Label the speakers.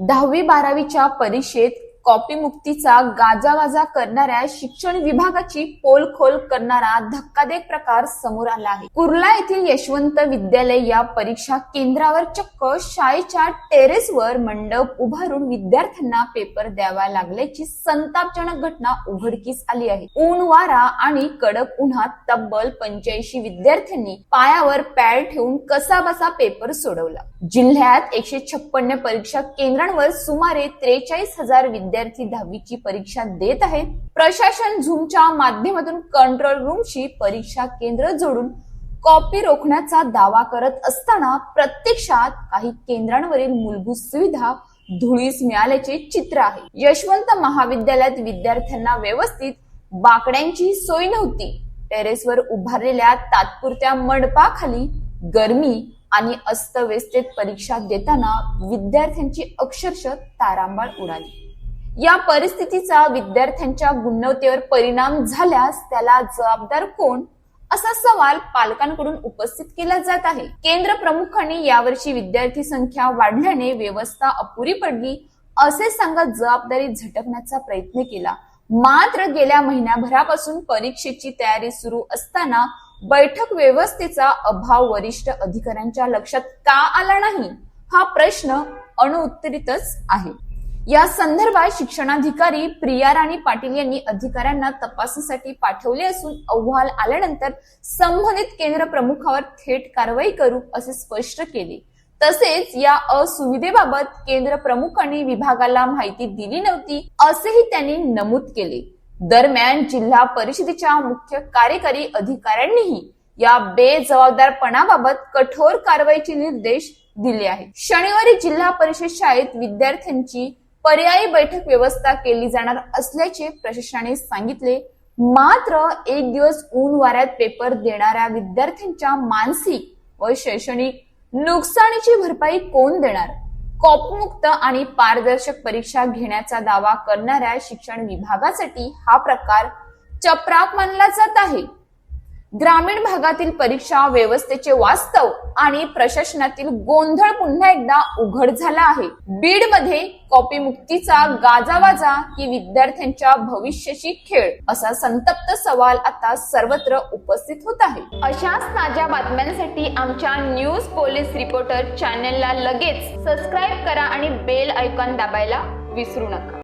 Speaker 1: 10वी-12वीच्या परीक्षेत कॉपीमुक्तीचा गाजावाजा करणाऱ्या शिक्षण विभागाची पोलखोल करणारा धक्कादायक प्रकार समोर आला आहे। कुर्ला येथील यशवंत विद्यालय या परीक्षा केंद्रावर चक्क शाळेच्या टेरेसवर मंडप उभारून विद्यार्थ्यांना पेपर द्यावा लागल्याची संतापजनक घटना उघडकीस आली आहे। ऊन वारा आणि कडक उन्हात तब्बल 85 विद्यार्थ्यांनी पायावर पॅड ठेवून कसाबसा पेपर सोडवला। जिल्ह्यात 156 परीक्षा केंद्रांवर सुमारे 43,000 विद्यार्थी 10वीची परीक्षा देत आहेत। प्रशासन झूमच्या माध्यमातून कंट्रोल रूमशी परीक्षा केंद्र जोडून कॉपी रोखण्याचा दावा करत असताना प्रत्यक्षात काही केंद्रांवरील मूलभूत सुविधा धुळीस मिळाल्याचे चित्र आहे। यशवंत महाविद्यालयात विद्यार्थ्यांना व्यवस्थित बाकड्यांची सोय नव्हती। टेरेसवर उभारलेल्या तात्पुरत्या मंडपाखाली गरमी आणि अस्तव्यस्तेत परीक्षा देताना विद्यार्थ्यांची अक्षरशः तारांबळ उडाली। या परिस्थितीचा विद्यार्थ्यांच्या गुणवत्तेवर परिणाम झाल्यास त्याला जबाबदार कोण असा सवाल पालकांकडून उपस्थित केला जात आहे। केंद्र प्रमुखांनी यावर्षी विद्यार्थी संख्या वाढल्याने व्यवस्था अपुरी पडली असे सांगत जबाबदारी झटकण्याचा प्रयत्न केला। मात्र गेल्या महिन्याभरापासून परीक्षेची तयारी सुरू असताना बैठक व्यवस्थेचा अभाव वरिष्ठ अधिकाऱ्यांच्या लक्षात का आला नाही हा प्रश्न अणुउत्तरितच आहे। या संदर्भात शिक्षणाधिकारी प्रिया राणी पाटील यांनी अधिकाऱ्यांना तपासणीसाठी पाठवले असून अहवाल आल्यानंतर संबंधित केंद्र प्रमुखावर थेट कारवाई करू असे स्पष्ट केले। तसेच या असुविधेबाबत केंद्र प्रमुखांनी विभागाला माहिती दिली नव्हती असेही त्यांनी नमूद केले। दरम्यान जिल्हा परिषदेच्या मुख्य कार्यकारी अधिकाऱ्यांनीही या बेजबाबदारपणाबाबत कठोर कारवाईचे निर्देश दिले आहेत। शनिवारी जिल्हा परिषद शाळेत विद्यार्थ्यांची पर्यायी बैठक व्यवस्था केली जाणार असल्याचे प्रशासनाने सांगितले। मात्र एक दिवस ऊन वाऱ्यात पेपर देणाऱ्या विद्यार्थ्यांच्या मानसिक व शैक्षणिक नुकसानीची भरपाई कोण देणार? कॉपीमुक्त आणि पारदर्शक परीक्षा घेण्याचा दावा करणाऱ्या शिक्षण विभागासाठी हा प्रकार चपराक मानला जात आहे। ग्रामीण भागातील परीक्षा व्यवस्थेचे वास्तव आणि प्रशासनातील गोंधळ पुन्हा एकदा उघड झाला आहे। बीड मध्ये कॉपीमुक्तीचा गाजावाजा की विद्यार्थ्यांच्या भविष्याची खेळ असा संतप्त सवाल आता सर्वत्र उपस्थित होत आहे। अशाच ताज्या बातम्यांसाठी आमच्या न्यूज पोलीस रिपोर्टर चॅनलला लगेच सबस्क्राईब करा आणि बेल आयकॉन दाबायला विसरू नका।